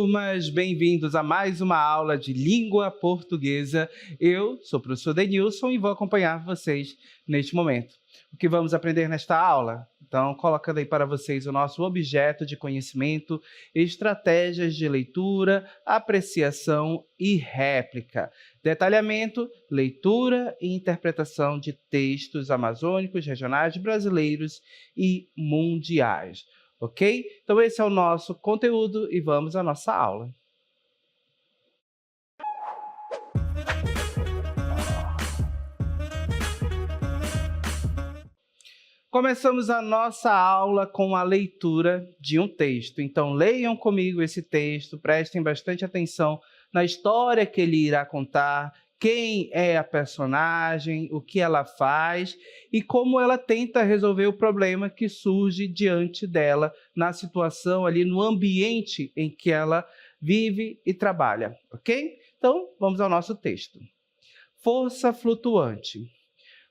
turmas, bem-vindos a mais uma aula de língua portuguesa. Eu sou o professor Denilson e vou acompanhar vocês neste momento. O que vamos aprender nesta aula? Então, colocando aí para vocês o nosso objeto de conhecimento, estratégias de leitura, apreciação e réplica. Detalhamento, leitura e interpretação de textos amazônicos, regionais, brasileiros e mundiais. Ok? Então, esse é o nosso conteúdo e vamos à nossa aula. Começamos a nossa aula com a leitura de um texto. Então, leiam comigo esse texto, prestem bastante atenção na história que ele irá contar, quem é a personagem, o que ela faz e como ela tenta resolver o problema que surge diante dela na situação ali, no ambiente em que ela vive e trabalha, ok? Então, vamos ao nosso texto. Força flutuante.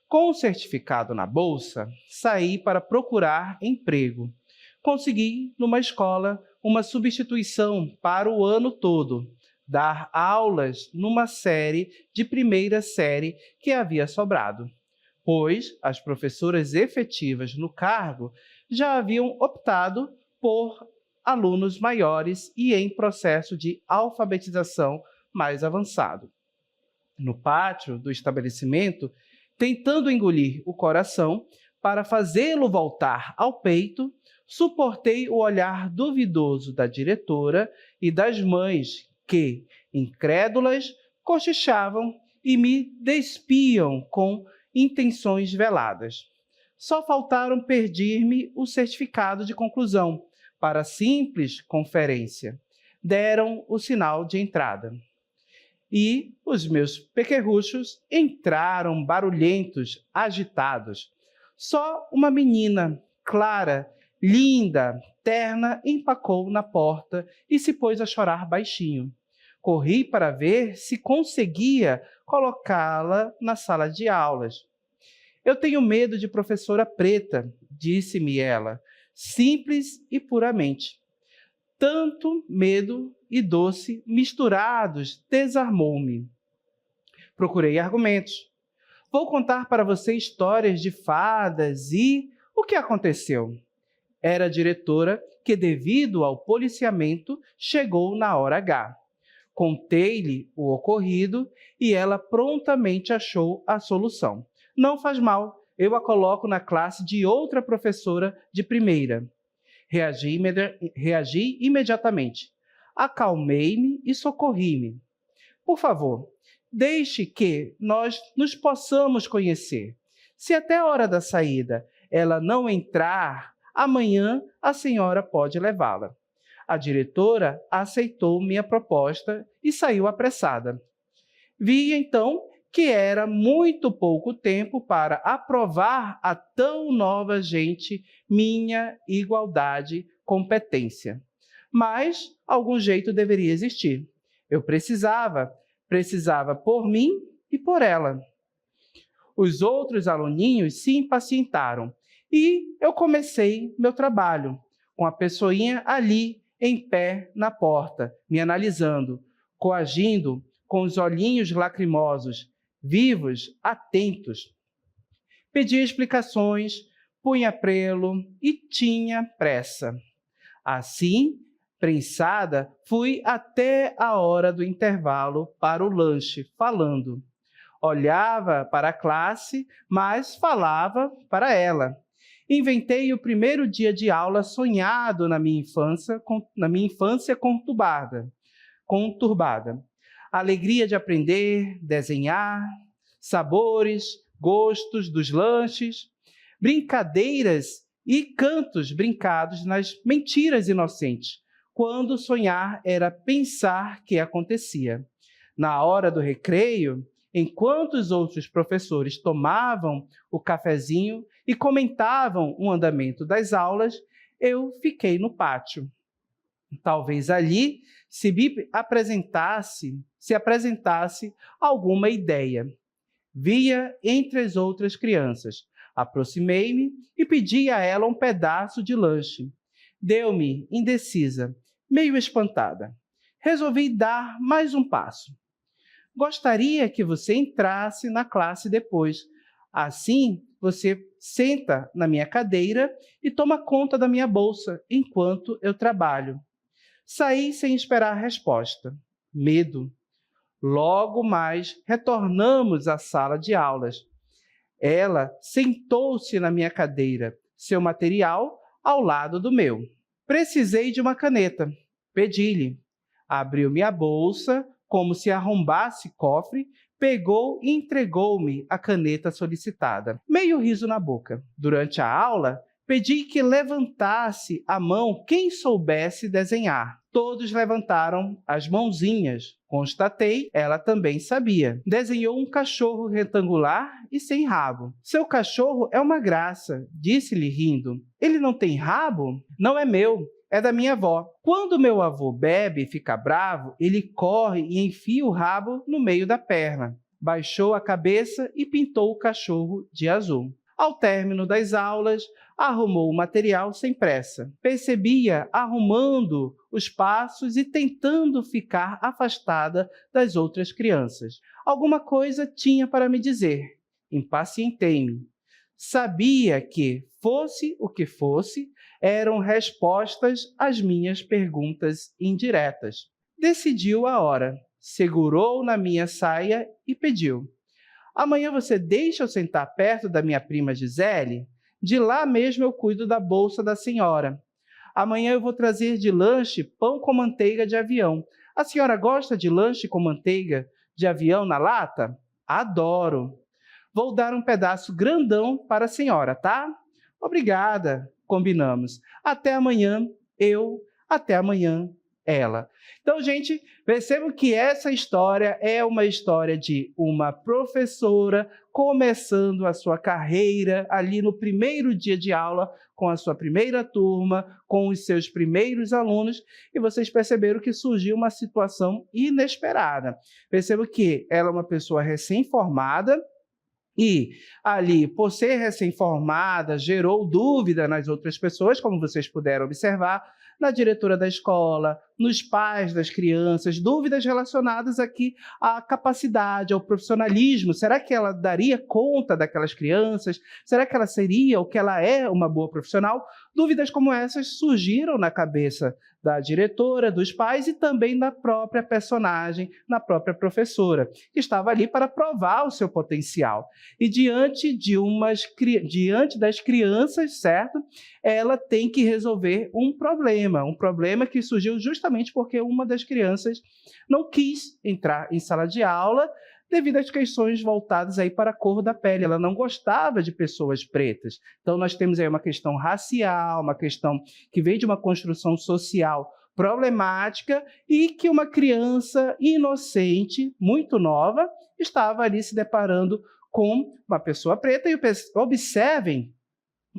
Com o certificado na bolsa, saí para procurar emprego. Consegui, numa escola, uma substituição para o ano todo, dar aulas numa série de primeira série que havia sobrado, pois as professoras efetivas no cargo já haviam optado por alunos maiores e em processo de alfabetização mais avançado. No pátio do estabelecimento, tentando engolir o coração para fazê-lo voltar ao peito, suportei o olhar duvidoso da diretora e das mães que, incrédulas, cochichavam e me despiam com intenções veladas. Só faltaram pedir-me o certificado de conclusão para a simples conferência. Deram o sinal de entrada. E os meus pequerruchos entraram barulhentos, agitados. Só uma menina, clara, linda, terna, empacou na porta e se pôs a chorar baixinho. Corri para ver se conseguia colocá-la na sala de aulas. Eu tenho medo de professora preta, disse-me ela, simples e puramente. Tanto medo e doce misturados desarmou-me. Procurei argumentos. Vou contar para você histórias de fadas e o que aconteceu? Era a diretora que, devido ao policiamento, chegou na hora H. Contei-lhe o ocorrido e ela prontamente achou a solução. Não faz mal, eu a coloco na classe de outra professora de primeira. Reagi imediatamente. Acalmei-me e socorri-me. Por favor, deixe que nós nos possamos conhecer. Se até a hora da saída ela não entrar, amanhã a senhora pode levá-la. A diretora aceitou minha proposta e saiu apressada. Vi então que era muito pouco tempo para aprovar a tão nova gente minha igualdade, competência. Mas algum jeito deveria existir. Eu precisava por mim e por ela. Os outros aluninhos se impacientaram e eu comecei meu trabalho, com a pessoinha ali, em pé na porta, me analisando, coagindo com os olhinhos lacrimosos, vivos, atentos. Pedia explicações, punha prelo e tinha pressa. Assim, prensada, fui até a hora do intervalo para o lanche, falando. Olhava para a classe, mas falava para ela. Inventei o primeiro dia de aula sonhado na minha infância conturbada. Alegria de aprender, desenhar, sabores, gostos dos lanches, brincadeiras e cantos brincados nas mentiras inocentes, quando sonhar era pensar que acontecia. Na hora do recreio, enquanto os outros professores tomavam o cafezinho e comentavam o andamento das aulas, eu fiquei no pátio. Talvez ali se apresentasse alguma ideia. Via entre as outras crianças. Aproximei-me e pedi a ela um pedaço de lanche. Deu-me, indecisa, meio espantada. resolvi dar mais um passo. Gostaria que você entrasse na classe depois. Assim, você senta na minha cadeira e toma conta da minha bolsa enquanto eu trabalho. Saí sem esperar a resposta. Medo. Logo mais, retornamos à sala de aulas. Ela sentou-se na minha cadeira, seu material ao lado do meu. Precisei de uma caneta. Pedi-lhe. Abriu minha bolsa, como se arrombasse cofre, pegou e entregou-me a caneta solicitada. Meio riso na boca. Durante a aula, pedi que levantasse a mão quem soubesse desenhar. Todos levantaram as mãozinhas. Constatei, ela também sabia. Desenhou um cachorro retangular e sem rabo. Seu cachorro é uma graça, disse-lhe rindo. Ele não tem rabo? Não é meu. É da minha avó. Quando meu avô bebe e fica bravo, ele corre e enfia o rabo no meio da perna. Baixou a cabeça e pintou o cachorro de azul. Ao término das aulas, arrumou o material sem pressa. Percebia arrumando os passos e tentando ficar afastada das outras crianças. Alguma coisa tinha para me dizer. Impacientei-me. Sabia que, fosse o que fosse, eram respostas às minhas perguntas indiretas. Decidiu a hora, segurou na minha saia e pediu. Amanhã você deixa eu sentar perto da minha prima Gisele? De lá mesmo eu cuido da bolsa da senhora. Amanhã eu vou trazer de lanche pão com manteiga de avião. A senhora gosta de lanche com manteiga de avião na lata? Adoro. Vou dar um pedaço grandão para a senhora, tá? Obrigada, combinamos. Até amanhã, eu. Até amanhã, ela. Então, gente, percebam que essa história é uma história de uma professora começando a sua carreira ali no primeiro dia de aula, com a sua primeira turma, com os seus primeiros alunos, e vocês perceberam que surgiu uma situação inesperada. Percebam que ela é uma pessoa recém-formada, e ali, por ser recém-formada, gerou dúvida nas outras pessoas, como vocês puderam observar, na diretora da escola, nos pais das crianças, dúvidas relacionadas aqui à capacidade, ao profissionalismo. Será que ela daria conta daquelas crianças? Será que ela seria ou que ela é uma boa profissional? Dúvidas como essas surgiram na cabeça da diretora, dos pais e também na própria personagem, na própria professora, que estava ali para provar o seu potencial. E diante das crianças, certo? Ela tem que resolver um problema que surgiu justamente porque uma das crianças não quis entrar em sala de aula devido às questões voltadas aí para a cor da pele. Ela não gostava de pessoas pretas. Então, nós temos aí uma questão racial, uma questão que vem de uma construção social problemática e que uma criança inocente, muito nova, estava ali se deparando com uma pessoa preta. E observem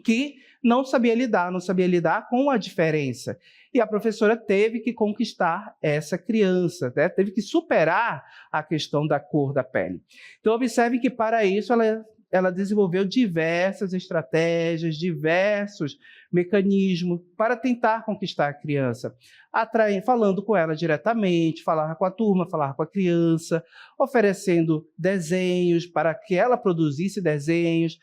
que não sabia lidar com a diferença. E a professora teve que conquistar essa criança, né? Teve que superar a questão da cor da pele. Então, observe que, para isso, ela desenvolveu diversas estratégias, diversos mecanismos para tentar conquistar a criança. Falando com ela diretamente, falar com a turma, falar com a criança, oferecendo desenhos para que ela produzisse desenhos,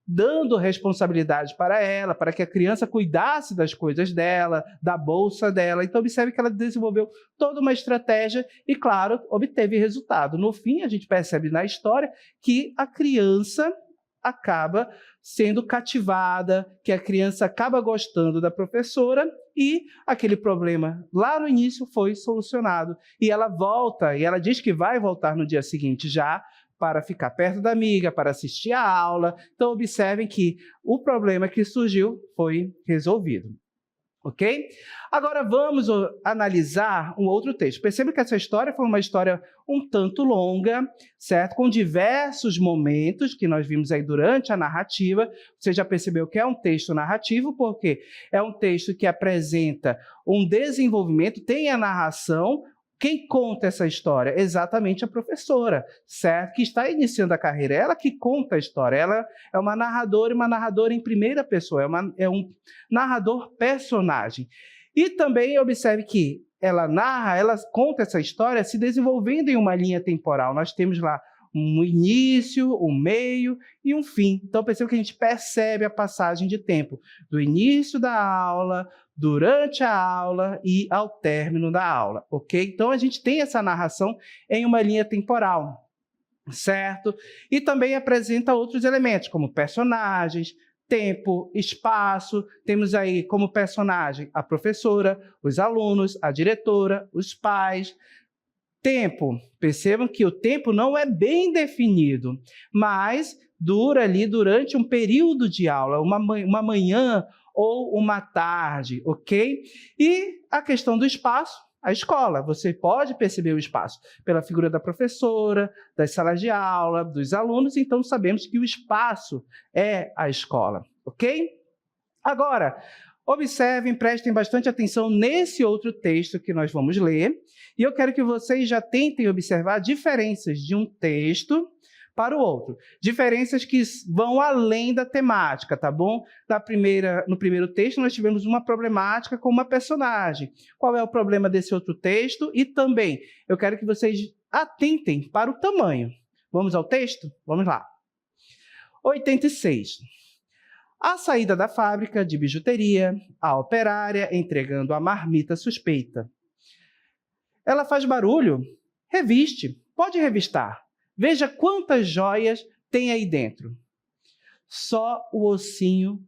dando responsabilidade para ela, para que a criança cuidasse das coisas dela, da bolsa dela. Então, observe que ela desenvolveu toda uma estratégia e, claro, obteve resultado. No fim, a gente percebe na história que a criança acaba sendo cativada, que a criança acaba gostando da professora e aquele problema lá no início foi solucionado. E ela volta, e ela diz que vai voltar no dia seguinte já, para ficar perto da amiga, para assistir a aula. Então, observem que o problema que surgiu foi resolvido. Ok? Agora, vamos analisar um outro texto. Perceba que essa história foi uma história um tanto longa, certo? Com diversos momentos que nós vimos aí durante a narrativa. Você já percebeu que é um texto narrativo, porque é um texto que apresenta um desenvolvimento, tem a narração. Quem conta essa história? Exatamente a professora, certo? Que está iniciando a carreira. Ela que conta a história. Ela é uma narradora em primeira pessoa. É um narrador personagem. E também observe que ela narra, ela conta essa história se desenvolvendo em uma linha temporal. Nós temos lá um início, um meio e um fim. Então, perceba que a gente percebe a passagem de tempo do início da aula, durante a aula e ao término da aula, ok? Então, a gente tem essa narração em uma linha temporal, certo? E também apresenta outros elementos, como personagens, tempo, espaço. Temos aí como personagem a professora, os alunos, a diretora, os pais. Tempo, percebam que o tempo não é bem definido, mas dura ali durante um período de aula, uma manhã ou uma tarde, ok? E a questão do espaço, a escola. Você pode perceber o espaço pela figura da professora, das salas de aula, dos alunos, então sabemos que o espaço é a escola, ok? Agora, observem, prestem bastante atenção nesse outro texto que nós vamos ler, e eu quero que vocês já tentem observar diferenças de um texto para o outro. Diferenças que vão além da temática, tá bom? No primeiro texto, nós tivemos uma problemática com uma personagem. Qual é o problema desse outro texto? E também, eu quero que vocês atentem para o tamanho. Vamos ao texto? Vamos lá. 86. À saída da fábrica de bijuteria, a operária entregando a marmita suspeita. Ela faz barulho? Reviste, pode revistar. Veja quantas joias tem aí dentro. Só o ossinho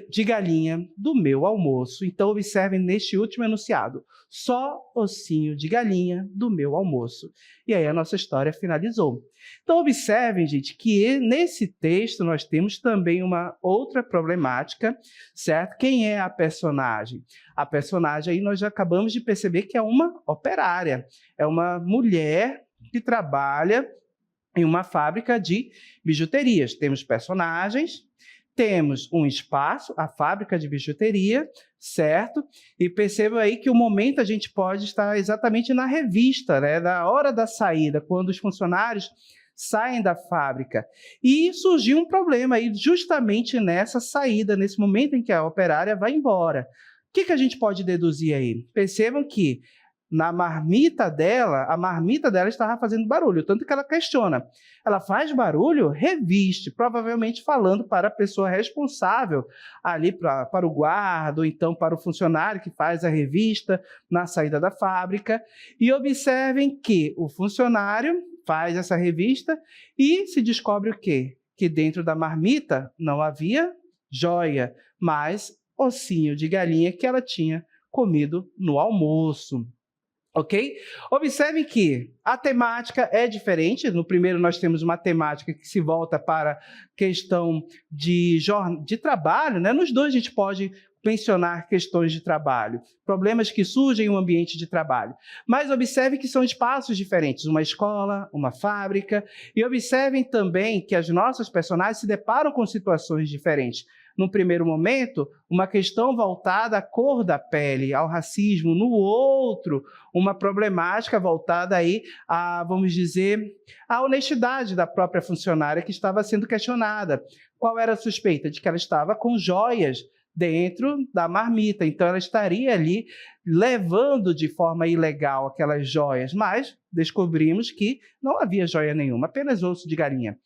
de galinha do meu almoço. Então, observem neste último enunciado. Só ossinho de galinha do meu almoço. E aí a nossa história finalizou. Então, observem, gente, que nesse texto nós temos também uma outra problemática, certo? Quem é a personagem? A personagem aí nós já acabamos de perceber que é uma operária. É uma mulher que trabalha em uma fábrica de bijuterias. Temos personagens, temos um espaço, a fábrica de bijuteria, certo? E perceba aí que o momento a gente pode estar exatamente na revista, né? Na hora da saída, quando os funcionários saem da fábrica. E surgiu um problema aí justamente nessa saída, nesse momento em que a operária vai embora. O que a gente pode deduzir aí? Percebam que na marmita dela, a marmita dela estava fazendo barulho, tanto que ela questiona. Ela faz barulho? Reviste, provavelmente falando para a pessoa responsável ali para o guarda, ou então para o funcionário que faz a revista na saída da fábrica. E observem que o funcionário faz essa revista e se descobre o quê? Que dentro da marmita não havia joia, mas ossinho de galinha que ela tinha comido no almoço. Ok? Observem que a temática é diferente. No primeiro, nós temos uma temática que se volta para a questão de trabalho, né? Nos dois, a gente pode mencionar questões de trabalho, problemas que surgem em um ambiente de trabalho. Mas observe que são espaços diferentes, uma escola, uma fábrica, e observem também que as nossas personagens se deparam com situações diferentes. No primeiro momento, uma questão voltada à cor da pele, ao racismo. No outro, uma problemática voltada aí a, vamos dizer, a honestidade da própria funcionária que estava sendo questionada. Qual era a suspeita? De que ela estava com joias dentro da marmita, então ela estaria ali levando de forma ilegal aquelas joias, mas descobrimos que não havia joia nenhuma, apenas osso de galinha.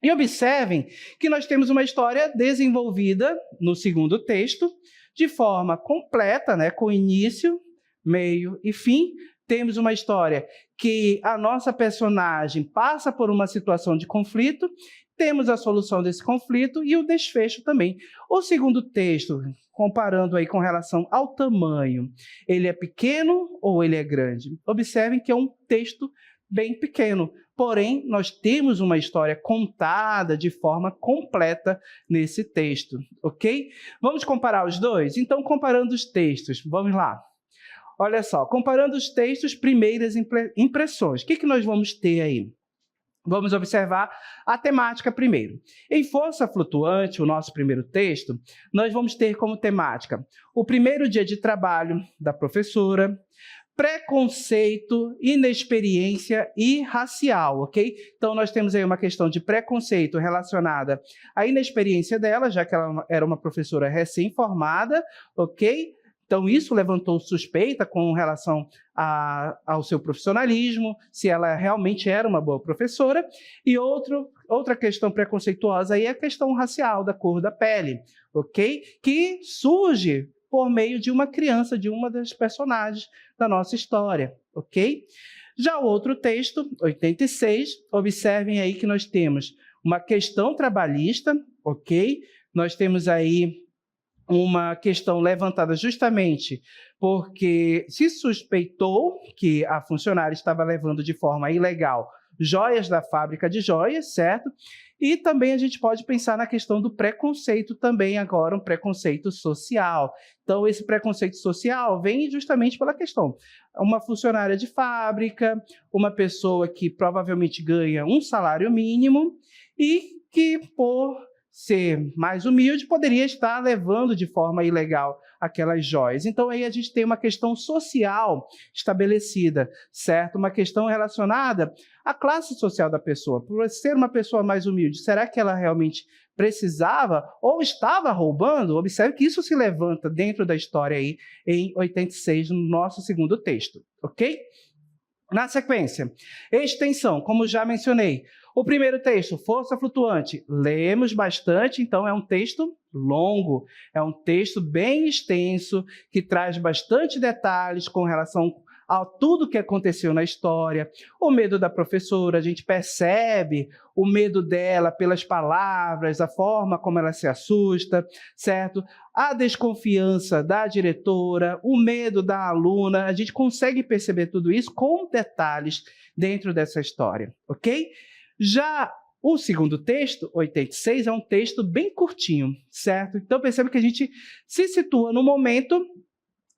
E observem que nós temos uma história desenvolvida no segundo texto, de forma completa, né, com início, meio e fim. Temos uma história que a nossa personagem passa por uma situação de conflito, temos a solução desse conflito e o desfecho também. O segundo texto, comparando aí com relação ao tamanho, ele é pequeno ou ele é grande? Observem que é um texto bem pequeno, porém, nós temos uma história contada de forma completa nesse texto, ok? Vamos comparar os dois? Então, comparando os textos, vamos lá. Olha só, comparando os textos, primeiras impressões. O que nós vamos ter aí? Vamos observar a temática primeiro. Em Força Flutuante, o nosso primeiro texto, nós vamos ter como temática o primeiro dia de trabalho da professora, preconceito, inexperiência e racial, ok? Então, nós temos aí uma questão de preconceito relacionada à inexperiência dela, já que ela era uma professora recém-formada, ok? Então, isso levantou suspeita com relação ao seu profissionalismo, se ela realmente era uma boa professora. E outra questão preconceituosa aí é a questão racial, da cor da pele, ok? Que surge por meio de uma criança, de uma das personagens da nossa história, ok? Já o outro texto, 86, observem aí que nós temos uma questão trabalhista, ok? Nós temos aí uma questão levantada justamente porque se suspeitou que a funcionária estava levando de forma ilegal joias da fábrica de joias, certo? E também a gente pode pensar na questão do preconceito também agora, um preconceito social. Então, esse preconceito social vem justamente pela questão. Uma funcionária de fábrica, uma pessoa que provavelmente ganha um salário mínimo e que, por ser mais humilde, poderia estar levando de forma ilegal aquelas joias. Então, aí a gente tem uma questão social estabelecida, certo? Uma questão relacionada à classe social da pessoa. Por ser uma pessoa mais humilde, será que ela realmente precisava ou estava roubando? Observe que isso se levanta dentro da história aí em 86, no nosso segundo texto, ok? Na sequência, extensão, como já mencionei. O primeiro texto, Força Flutuante, lemos bastante, então é um texto longo, é um texto bem extenso, que traz bastante detalhes com relação a tudo que aconteceu na história. O medo da professora, a gente percebe o medo dela pelas palavras, a forma como ela se assusta, certo? A desconfiança da diretora, o medo da aluna, a gente consegue perceber tudo isso com detalhes dentro dessa história, ok? Já o segundo texto, 86, é um texto bem curtinho, certo? Então, percebe que a gente se situa no momento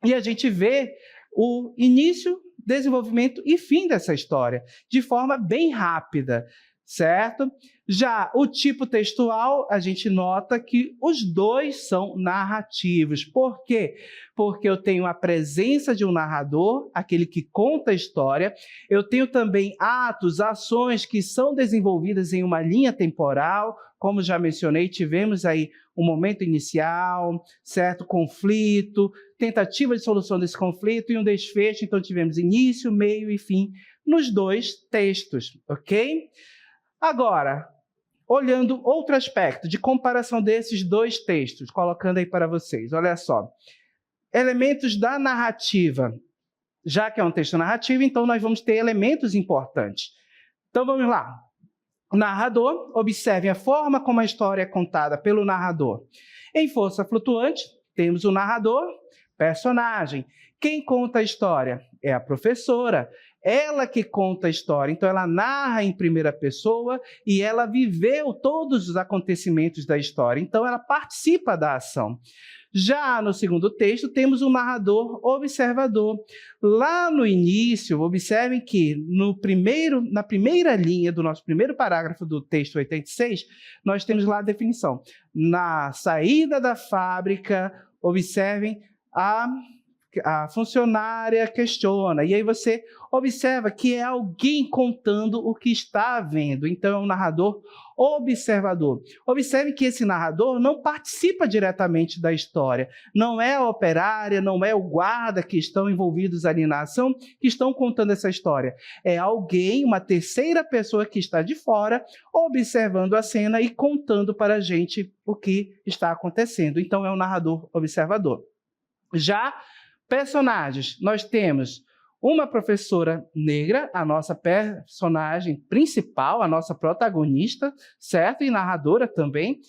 e a gente vê o início, desenvolvimento e fim dessa história, de forma bem rápida, certo? Já o tipo textual, a gente nota que os dois são narrativos. Por quê? Porque eu tenho a presença de um narrador, aquele que conta a história, eu tenho também atos, ações que são desenvolvidas em uma linha temporal, como já mencionei, tivemos aí um momento inicial, certo? Conflito, tentativa de solução desse conflito e um desfecho, então tivemos início, meio e fim nos dois textos, ok? Agora, olhando outro aspecto de comparação desses dois textos, colocando aí para vocês, olha só. Elementos da narrativa. Já que é um texto narrativo, então nós vamos ter elementos importantes. Então vamos lá. O narrador, observem a forma como a história é contada pelo narrador. Em Força Flutuante, temos o narrador, personagem. Quem conta a história? É a professora. Ela que conta a história, então ela narra em primeira pessoa e ela viveu todos os acontecimentos da história, então ela participa da ação. Já no segundo texto, temos um narrador observador. Lá no início, observem que na primeira linha do nosso primeiro parágrafo do texto 86, nós temos lá a definição. Na saída da fábrica, observem a funcionária questiona, e aí você observa que é alguém contando o que está vendo, então é um narrador observador. Observe que esse narrador não participa diretamente da história, não é a operária, não é o guarda que estão envolvidos ali na ação, que estão contando essa história. É alguém, uma terceira pessoa que está de fora, observando a cena e contando para a gente o que está acontecendo. Então é um narrador observador. Já personagens, nós temos uma professora negra, a nossa personagem principal, a nossa protagonista, certo? E narradora também.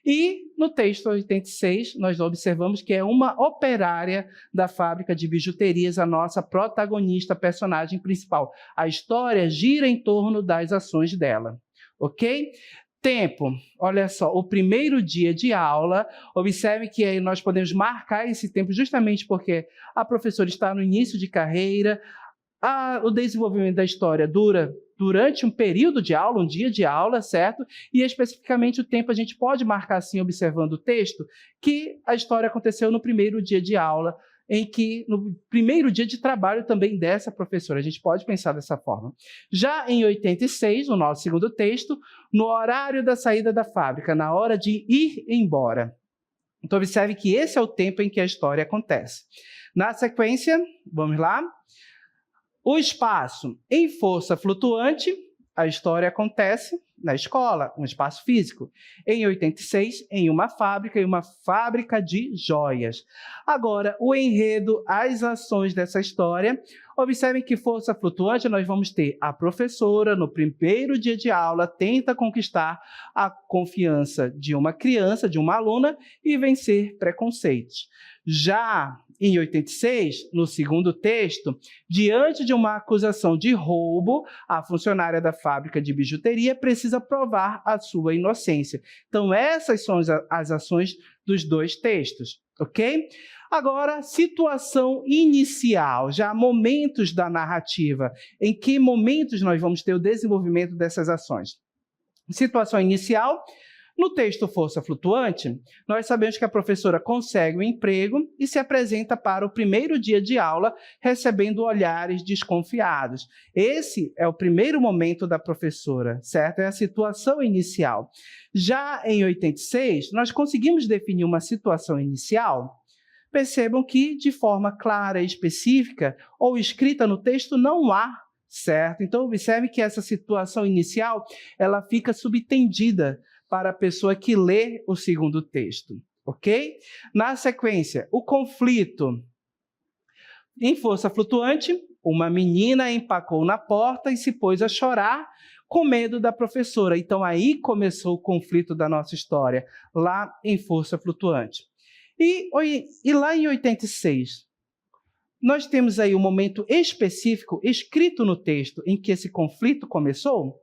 E no texto 86, nós observamos que é uma operária da fábrica de bijuterias, a nossa protagonista, personagem principal. A história gira em torno das ações dela, ok? Tempo, olha só, o primeiro dia de aula, observe que aí nós podemos marcar esse tempo justamente porque a professora está no início de carreira, o desenvolvimento da história dura durante um período de aula, um dia de aula, certo? E especificamente o tempo a gente pode marcar assim, observando o texto, que a história aconteceu no primeiro dia de aula, no primeiro dia de trabalho também dessa professora. A gente pode pensar dessa forma. Já em 86, o nosso segundo texto, no horário da saída da fábrica, na hora de ir embora. Então, observe que esse é o tempo em que a história acontece. Na sequência, vamos lá. O espaço em força flutuante, a história acontece na escola, um espaço físico. Em 86, em uma fábrica de joias. Agora, o enredo, as ações dessa história. Observem que força flutuante, nós vamos ter a professora, no primeiro dia de aula, tenta conquistar a confiança de uma criança, de uma aluna, e vencer preconceitos. Já em 86, no segundo texto, diante de uma acusação de roubo, a funcionária da fábrica de bijuteria precisa provar a sua inocência. Então, essas são as ações dos dois textos, ok? Agora, situação inicial, já momentos da narrativa. Em que momentos nós vamos ter o desenvolvimento dessas ações? Situação inicial. No texto Força Flutuante, nós sabemos que a professora consegue um emprego e se apresenta para o primeiro dia de aula, recebendo olhares desconfiados. Esse é o primeiro momento da professora, certo? É a situação inicial. Já em 86, nós conseguimos definir uma situação inicial. Percebam que, de forma clara e específica, ou escrita no texto, não há, certo? Então, observe que essa situação inicial, ela fica subtendida para a pessoa que lê o segundo texto, ok? Na sequência, o conflito. Em força flutuante, uma menina empacou na porta e se pôs a chorar com medo da professora. Então, aí começou o conflito da nossa história, lá em força flutuante. E lá em 86, nós temos aí um momento específico, escrito no texto, em que esse conflito começou?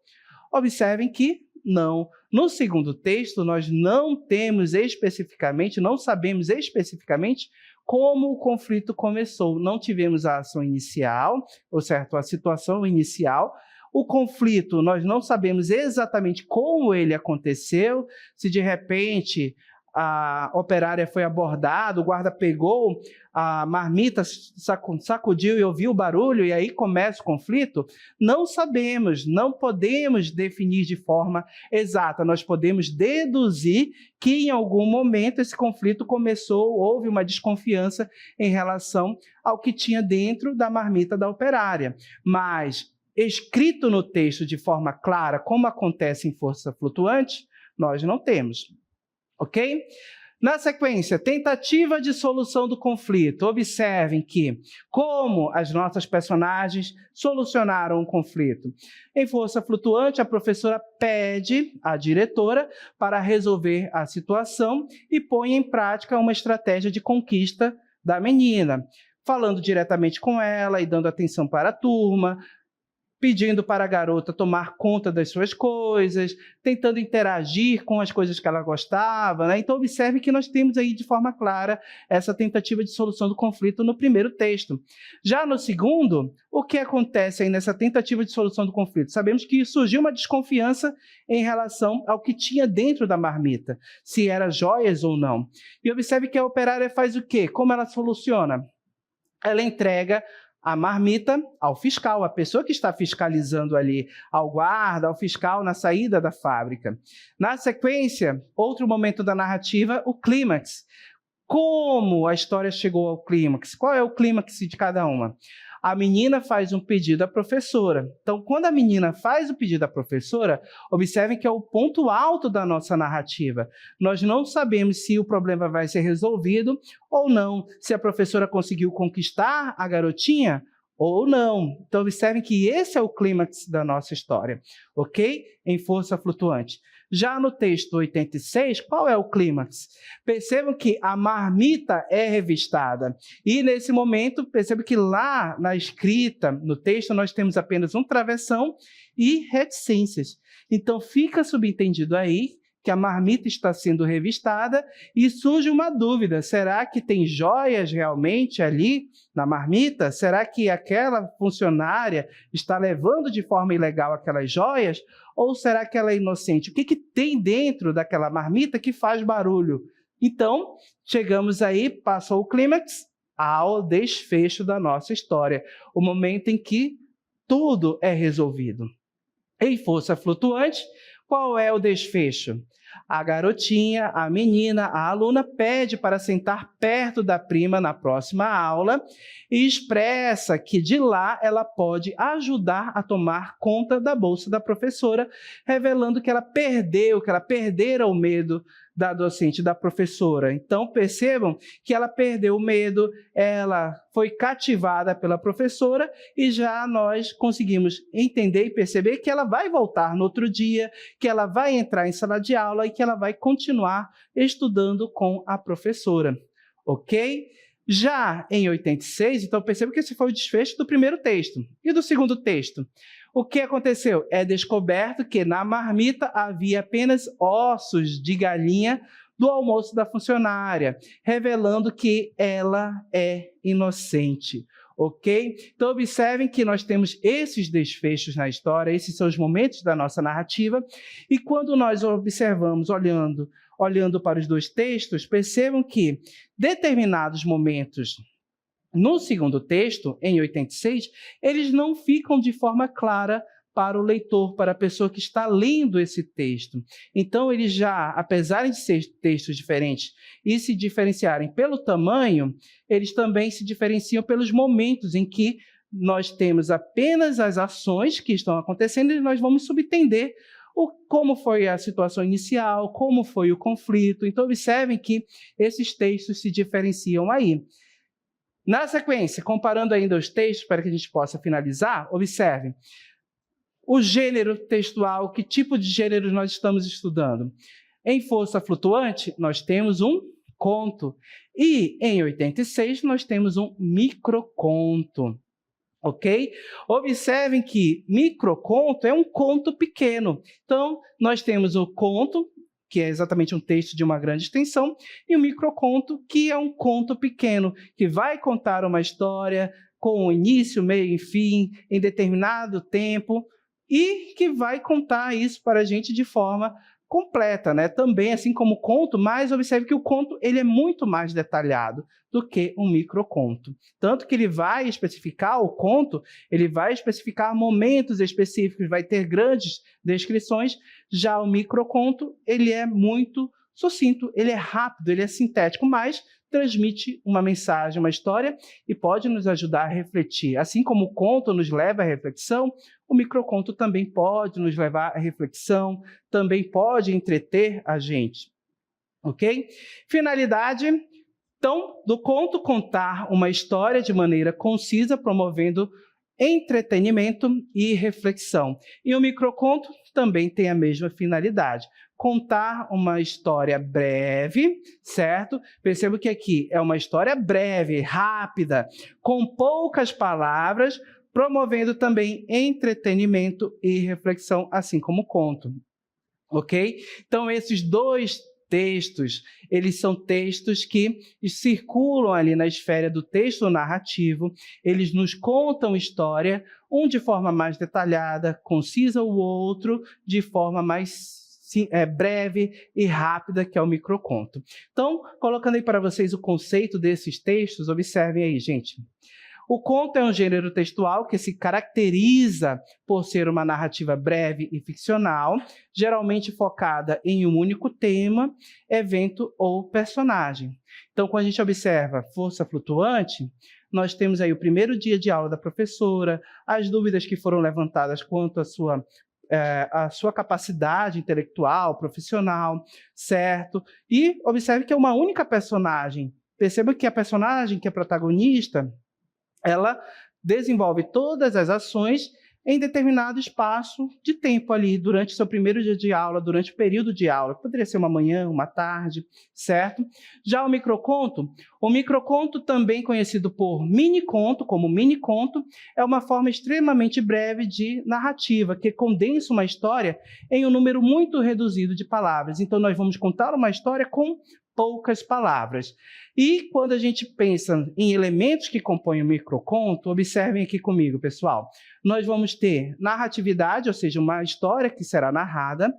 Observem que não. No segundo texto, nós não temos especificamente, não sabemos especificamente como o conflito começou. Não tivemos a ação inicial, ou certo, a situação inicial. O conflito, nós não sabemos exatamente como ele aconteceu, se de repente a operária foi abordada, o guarda pegou a marmita, sacudiu e ouviu o barulho, e aí começa o conflito. Não sabemos, não podemos definir de forma exata. Nós podemos deduzir que em algum momento esse conflito começou, houve uma desconfiança em relação ao que tinha dentro da marmita da operária. Mas, escrito no texto de forma clara, como acontece em força flutuante, nós não temos. Ok? Na sequência, tentativa de solução do conflito. Observem que, como as nossas personagens solucionaram o conflito. Em força flutuante, a professora pede à diretora para resolver a situação e põe em prática uma estratégia de conquista da menina, falando diretamente com ela e dando atenção para a turma, pedindo para a garota tomar conta das suas coisas, tentando interagir com as coisas que ela gostava, né? Então, observe que nós temos aí de forma clara essa tentativa de solução do conflito no primeiro texto. Já no segundo, o que acontece aí nessa tentativa de solução do conflito? Sabemos que surgiu uma desconfiança em relação ao que tinha dentro da marmita, se era joias ou não. E observe que a operária faz o quê? Como ela soluciona? Ela entrega a marmita ao fiscal, a pessoa que está fiscalizando ali, ao guarda, ao fiscal na saída da fábrica. Na sequência, outro momento da narrativa, o clímax. Como a história chegou ao clímax? Qual é o clímax de cada uma? A menina faz um pedido à professora. Então, quando a menina faz o pedido à professora, observem que é o ponto alto da nossa narrativa. Nós não sabemos se o problema vai ser resolvido ou não, se a professora conseguiu conquistar a garotinha ou não. Então, observem que esse é o clímax da nossa história, ok? Em força flutuante. Já no texto 86, qual é o clímax? Percebam que a marmita é revistada. E, nesse momento, percebam que lá na escrita, no texto, nós temos apenas um travessão e reticências. Então, fica subentendido aí que a marmita está sendo revistada e surge uma dúvida. Será que tem joias realmente ali na marmita? Será que aquela funcionária está levando de forma ilegal aquelas joias? Ou será que ela é inocente? O que tem dentro daquela marmita que faz barulho? Então, chegamos aí, passou o clímax, ao desfecho da nossa história. O momento em que tudo é resolvido. Em força flutuante, qual é o desfecho? A garotinha, a menina, a aluna pede para sentar perto da prima na próxima aula e expressa que de lá ela pode ajudar a tomar conta da bolsa da professora, revelando que ela perdera o medo da docente, da professora. Então, percebam que ela perdeu o medo, ela foi cativada pela professora e já nós conseguimos entender e perceber que ela vai voltar no outro dia, que ela vai entrar em sala de aula e que ela vai continuar estudando com a professora, ok? Já em 86, então perceba que esse foi o desfecho do primeiro texto. E do segundo texto? O que aconteceu? É descoberto que na marmita havia apenas ossos de galinha do almoço da funcionária, revelando que ela é inocente, ok? Então, observem que nós temos esses desfechos na história, esses são os momentos da nossa narrativa, e quando nós observamos, olhando para os dois textos, percebam que determinados momentos no segundo texto, em 86, eles não ficam de forma clara para o leitor, para a pessoa que está lendo esse texto. Então, eles já, apesar de ser textos diferentes e se diferenciarem pelo tamanho, eles também se diferenciam pelos momentos em que nós temos apenas as ações que estão acontecendo e nós vamos subentender como foi a situação inicial, como foi o conflito. Então, observem que esses textos se diferenciam aí. Na sequência, comparando ainda os textos para que a gente possa finalizar, observem o gênero textual, que tipo de gênero nós estamos estudando. Em Força Flutuante, nós temos um conto e em 86 nós temos um microconto. Ok? Observem que microconto é um conto pequeno. Então, nós temos o conto, que é exatamente um texto de uma grande extensão, e o microconto, que é um conto pequeno, que vai contar uma história com início, meio e fim, em determinado tempo, e que vai contar isso para a gente de forma completa, né? Também, assim como o conto, mas observe que o conto ele é muito mais detalhado do que um microconto. Tanto que ele vai especificar, o conto, ele vai especificar momentos específicos, vai ter grandes descrições, já o microconto, ele é muito sucinto, ele é rápido, ele é sintético, mas transmite uma mensagem, uma história e pode nos ajudar a refletir. Assim como o conto nos leva à reflexão, o microconto também pode nos levar à reflexão, também pode entreter a gente, ok? Finalidade, então, do conto contar uma história de maneira concisa, promovendo entretenimento e reflexão. E o microconto também tem a mesma finalidade, contar uma história breve, certo? Perceba que aqui é uma história breve, rápida, com poucas palavras, promovendo também entretenimento e reflexão, assim como o conto, ok? Então, esses dois textos, eles são textos que circulam ali na esfera do texto narrativo, eles nos contam história, um de forma mais detalhada, concisa, o outro de forma mais breve e rápida, que é o microconto. Então, colocando aí para vocês o conceito desses textos, observem aí, gente. O conto é um gênero textual que se caracteriza por ser uma narrativa breve e ficcional, geralmente focada em um único tema, evento ou personagem. Então, quando a gente observa Força Flutuante, nós temos aí o primeiro dia de aula da professora, as dúvidas que foram levantadas quanto à sua capacidade intelectual, profissional, certo? E observe que é uma única personagem. Perceba que a personagem que é protagonista, ela desenvolve todas as ações em determinado espaço de tempo ali, durante seu primeiro dia de aula, durante o período de aula. Poderia ser uma manhã, uma tarde, certo? Já o microconto também conhecido por miniconto, como miniconto, é uma forma extremamente breve de narrativa, que condensa uma história em um número muito reduzido de palavras. Então, nós vamos contar uma história com poucas palavras. E quando a gente pensa em elementos que compõem o microconto, observem aqui comigo, pessoal. Nós vamos ter narratividade, ou seja, uma história que será narrada.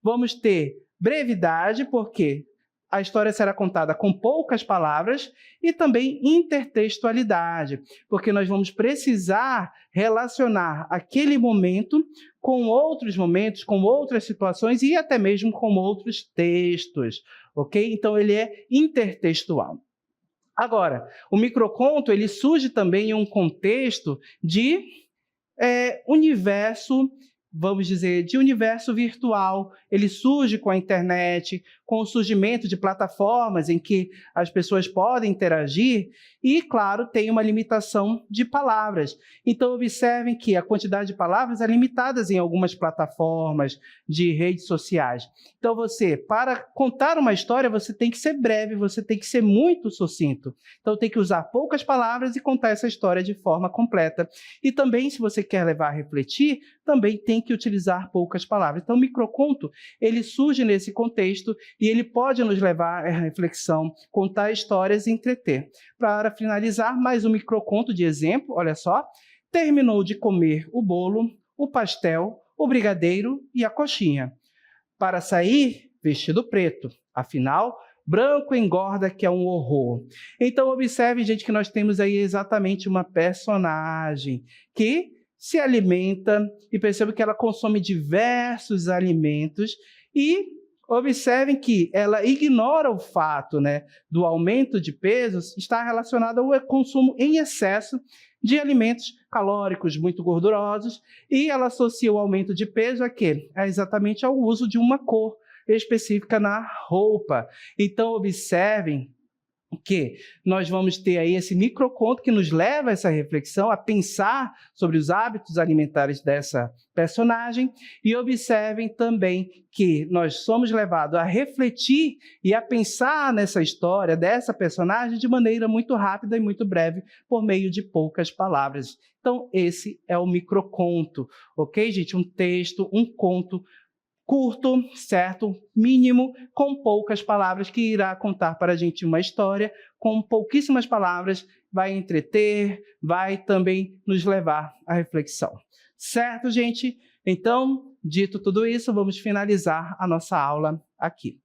Vamos ter brevidade, porque a história será contada com poucas palavras e também intertextualidade, porque nós vamos precisar relacionar aquele momento com outros momentos, com outras situações e até mesmo com outros textos, ok? Então, ele é intertextual. Agora, o microconto ele surge também em um contexto de universo, vamos dizer, de universo virtual. Ele surge com a internet, com o surgimento de plataformas em que as pessoas podem interagir e, claro, tem uma limitação de palavras. Então, observem que a quantidade de palavras é limitada em algumas plataformas de redes sociais. Então, para contar uma história, você tem que ser breve, você tem que ser muito sucinto. Então, tem que usar poucas palavras e contar essa história de forma completa. E também, se você quer levar a refletir, também tem que utilizar poucas palavras. Então, o microconto, ele surge nesse contexto e ele pode nos levar à reflexão, contar histórias e entreter. Para finalizar, mais um microconto de exemplo, olha só. Terminou de comer o bolo, o pastel, o brigadeiro e a coxinha. Para sair, vestido preto. Afinal, branco engorda que é um horror. Então, observe, gente, que nós temos aí exatamente uma personagem que se alimenta e perceba que ela consome diversos alimentos e observem que ela ignora o fato, do aumento de peso estar relacionado ao consumo em excesso de alimentos calóricos muito gordurosos e ela associa o aumento de peso a quê? Exatamente ao uso de uma cor específica na roupa. Então, observem que nós vamos ter aí esse microconto que nos leva a essa reflexão, a pensar sobre os hábitos alimentares dessa personagem e observem também que nós somos levados a refletir e a pensar nessa história dessa personagem de maneira muito rápida e muito breve, por meio de poucas palavras. Então, esse é o microconto, ok, gente? Um texto, um conto curto, certo? Mínimo, com poucas palavras, que irá contar para a gente uma história, com pouquíssimas palavras, vai entreter, vai também nos levar à reflexão. Certo, gente? Então, dito tudo isso, vamos finalizar a nossa aula aqui.